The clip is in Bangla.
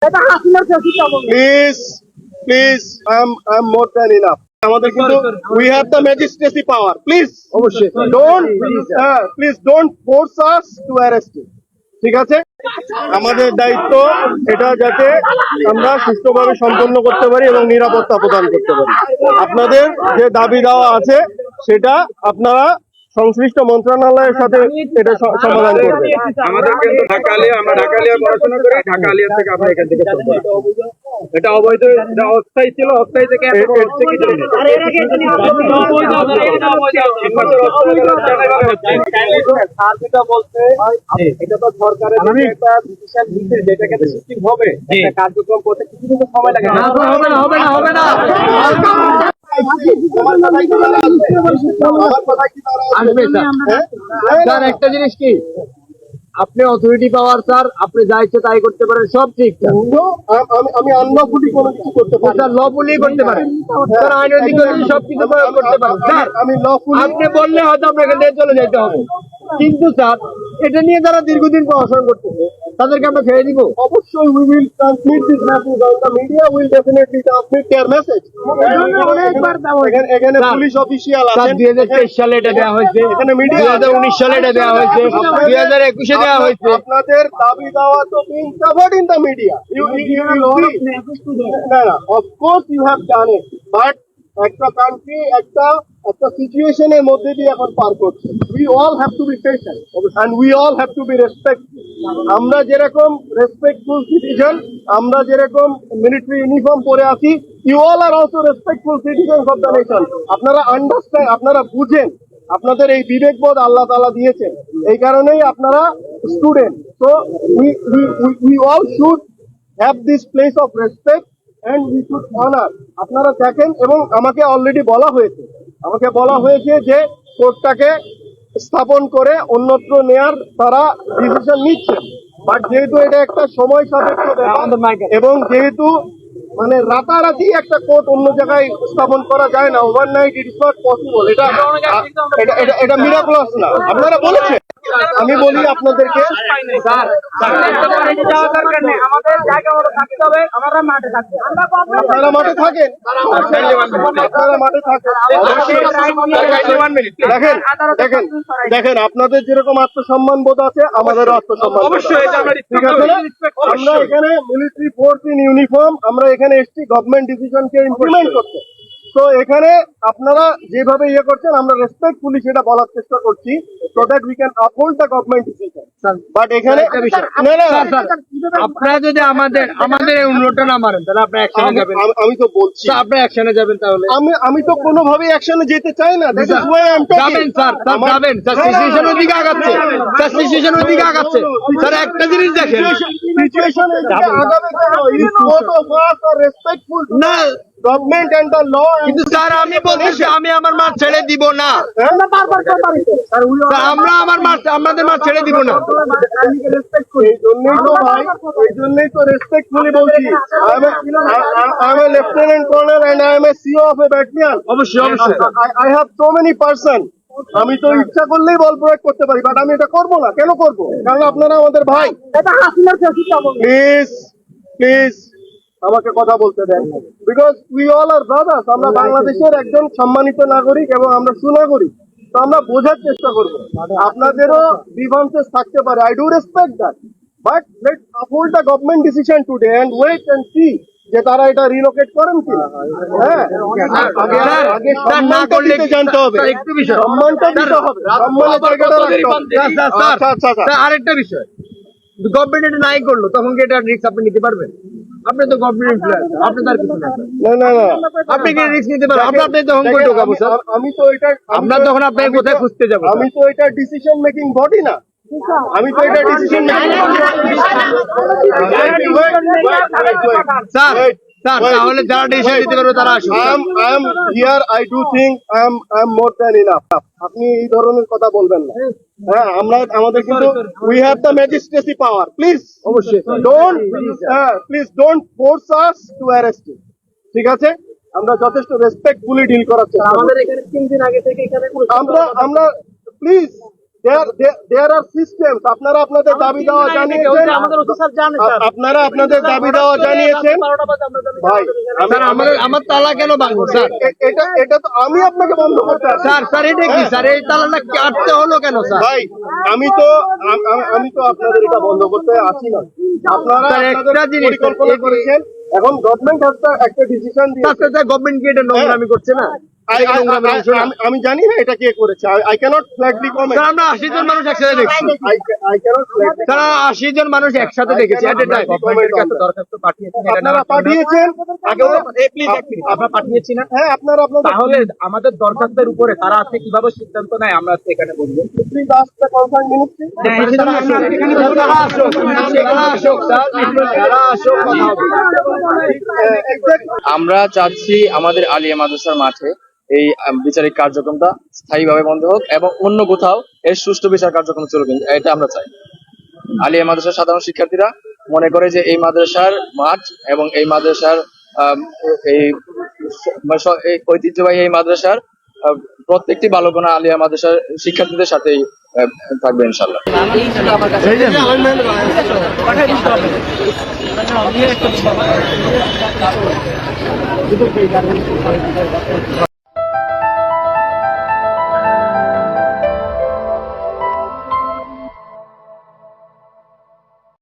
Please please I am more than enough. আমাদের কিন্তু we have the magistracy power. Please অবশ্যই please don't force us to arrest. ঠিক আছে, আমাদের দায়িত্ব এটা যাতে আমরা সুষ্ঠুভাবে সম্পন্ন করতে পারি এবং নিরাপত্তা প্রদান করতে পারি। আপনাদের যে দাবি দেওয়া আছে সেটা আপনারা সংশ্লিষ্ট মন্ত্রণালয়ের সাথে এটা সমাধান করবেন। আমাদের কিন্তু আমরা ঢাকালিয়া পড়াশোনা করি, ঢাকালিয়া থেকে আমরা এখান থেকে এটা অবৈধ, এটা অস্থায়ী ছিল, অস্থায়ী থেকে এটা তো সরকারের একটা ডিসিশন নিচ্ছে, যেটাকে শিফটিং হবে, কার্যক্রম করতে কিছু সময় লাগে। হবে না স্যার, একটা জিনিস কি, আপনি অথরিটি পাওয়ার স্যার, আপনি যা ইচ্ছে তাই করতে পারেন, সব ঠিক। আমি আনলফুলি কোনো কিছু করতে পারি, স্যার লফুলি করতে পারেন, স্যার আইনের দিকে সবকিছু প্রয়োগ করতে পারেন। স্যার আমি লফুলি, আপনি বললে হয়তো আপনার এখান থেকে চলে যেতে হবে, কিন্তু স্যার এটা নিয়ে যারা দীর্ঘদিন পড়াশোনা করতেছে তাদেরকে আমরা ছেড়ে দিব? অবশ্যই we will transmit this message on the media, will definitely transmit their message. এখানে পুলিশ অফিসিয়াল আছেন। 2023 সালে এটা দেওয়া হয়েছে, এখানে মিডিয়া 2019 সালে এটা দেওয়া হয়েছে, 2021 দেওয়া হয়েছে। আপনাদের দাবি দেওয়া তো being covered in the media. You of course you have done it, but একটা কান্ট্রি একটা সিচুয়েশনের মধ্যে দিয়ে এখন পার করছে। We all have to be patient and we all have to be respectful. আমরা যেরকম রেসপেক্টফুল সিটিজেন, আমরা যেরকম মিলিটারি ইউনিফর্ম পরে আছি, you all are also respectful citizens of the nation. আপনারা আন্ডারস্ট্যান্ড, আপনারা বুঝেন, আপনাদের এই বিবেকবোধ আল্লাহ তাআলা দিয়েছেন, এই কারণেই আপনারা student. So we all should have this place of respect and we should honor. আপনারা দেখেন, এবং আমাকে অলরেডি বলা হয়েছে যে কোর্টটাকে স্থাপন করে অন্যত্র নেয়ার তারা ডিসিশন নিচ্ছে। বাট যেহেতু এটা একটা সময় সাপেক্ষ ব্যাপার এবং যেহেতু মানে রাতারাতি একটা কোর্ট অন্য জায়গায় স্থাপন করা যায় না, overnight it is not possible. এটা মিরাকলস না, আপনারা বলেছেন। আমি বলি আপনাদেরকে, আপনারা মাঠে থাকেন, দেখেন আপনাদের যেরকম আত্মসম্মান বোধ আছে আমাদেরও আত্মসম্মান অবশ্যই, ঠিক আছে না? আমরা এখানে মিলিটারি ফোর্স ইন ইউনিফর্ম, আমরা এখানে এসছি গভর্নমেন্ট ডিসিশনকে ইমপ্লিমেন্ট করতে। তো এখানে আপনারা যেভাবে ইয়ে করছেন আমরা রেসপেক্টফুলি সেটা বলার চেষ্টা করছি, so that we can uphold the government decision. But এখানে আপনারা যদি আমাদের এই অনুরোধটা না মানেন তাহলে আপনি অ্যাকশনে যাবেন। আমি তো বলছি আপনি অ্যাকশনে যাবেন, তাহলে আমি তো কোনোভাবে অ্যাকশনে যেতে চাই না। That is why I am talking. যাবেন স্যার, যাবেন স্যার, সিচুয়েশনের দিকে আগাচ্ছে, স্যার সিচুয়েশনের দিকে আগাচ্ছে। স্যার একটা জিনিস দেখেন, সিচুয়েশনের দিকে আগাবে কেন? Is both of us are respectful to না গভর্নমেন্ট এন্ড দ্য ল। কিন্তু স্যার আমি বলতেছি আমি আমার মাঠ ছেড়ে দিব না, আমরা আমাদের মাঠ ছেড়ে দিব না। এই জন্যই তো রেসপেক্টফুলি বলছি। I am a lieutenant colonel and I am a CO of a battalion. অবশ্যই I have so many person. আমি তো ইচ্ছা করলেই বল প্রয়োগ করতে পারি, বাট আমি এটা করবো না। কেন করবো? কারণ আপনারা আমাদের ভাই। প্লিজ আমাকে কথা বলতে দেন, because we all are brothers. আমরা বাংলাদেশের একজন সম্মানিত নাগরিক এবং আমরা সুনাগরিক, তো আমরা বোঝার চেষ্টা করবো। আপনাদেরও গ্রিভান্সেস থাকতে পারে, I do respect that, but let's uphold the government decision today and wait and see যে তারা এটা রিলোকেট করেন কি। হ্যাঁ, আগে সম্মানটা দিতে জানতে হবে, সম্মানটা দিতে হবে, সম্মানের জায়গাটা রাখতে হবে। আরেকটা বিষয়, গভর্নমেন্ট এটা নাই করলো তখন কি এটা রিস্ক আপনি নিতে পারবেন? আপনি তো গভর্নমেন্ট ইনফ্লুয়েন্স, আপনি তার কিছু না। আপনি কি রিস্ক নিতে পারবেন? আপনি তখন কই ঢোকাবো স্যার? আমি তো এটা আমরা তখন আপনাকে কোথায় খুঁজতে যাবো? আমি তো এটা ডিসিশন মেকিং বডি না, আমি তো এটা ডিসিশন স্যার তাহলে যারা ডিসিশন নিতে পারবে তারা আসুন। I am here, I do think I am more than enough. আপনি এই ধরনের কথা বলবেন না। হ্যাঁ, আমাদের কিন্তু we have the magistracy power. Please অবশ্যই don't force us to arrest you. ঠিক আছে, আমরা যথেষ্ট রেসপেক্টফুলি ডিল করার চেষ্টা করব। আমাদের এখানে 3 দিন আগে থেকে এখানে আমরা প্লিজ দেয়ার আর সিস্টেমস। আপনারা আপনাদের দাবি দেওয়া জানিয়েছেন, আপনারা আপনাদের দাবি দেওয়া জানিয়েছেন। ভাই স্যার আমার তালা কেন ভাঙবো স্যার? এটা তো আমি আপনাকে বন্ধ করতে আসি। স্যার এটা কি স্যার? এই তালাটা কাটতে হলো কেন স্যার? ভাই আমি তো আপনাদের এটা বন্ধ করতে আসি না। আপনারা স্যার, একটা আপনাদের জিনিস, পরিকল্পনা এই- করেছেন, এখন গভর্নমেন্ট একটা ডিসিশন দিয়েছে। গভর্নমেন্ট কি এটা নোংরামি করছে না? আমি জানি না এটা কে করেছে। I cannot flatly comment. Sir আমরা 80 জন মানুষ একসাথে দেখছি। I cannot flatly. স্যার 80 জন মানুষ একসাথে দেখেছি at a time। দরখাস্ত পাঠিয়েছেন এটা আপনারা নেওয়ার জন্য। পাঠিয়েছেন। আমরা পাঠিয়েছি না? হ্যাঁ, আপনারা আপনাদের তাহলে আমাদের দরখাস্তের উপরে তারা আজকে কিভাবে সিদ্ধান্ত নেয় আমরা আজকে এখানে বলবো। Please ask the concern ministry. তারা আসুক, তারা আসুক, কথা হবে। আমরা চাচ্ছি আমাদের আলিয়া মাদ্রাসার মাঠে এই বিচারিক কার্যক্রমটা স্থায়ীভাবে বন্ধ হোক এবং অন্য কোথাও এর সুষ্ঠু বিচার কার্যক্রম চলুক, এটা আমরা চাই। আলিয়া মাদ্রাসার সাধারণ শিক্ষার্থীরা মনে করে যে এই মাদ্রাসার মাঠ এবং এই মাদ্রাসার এই এই ঐতিহ্যবাহী এই মাদ্রাসার প্রত্যেকটি বালকোনা আলিয়া মাদ্রাসার শিক্ষার্থীদের সাথেই থাকবে ইনশাল্লাহ।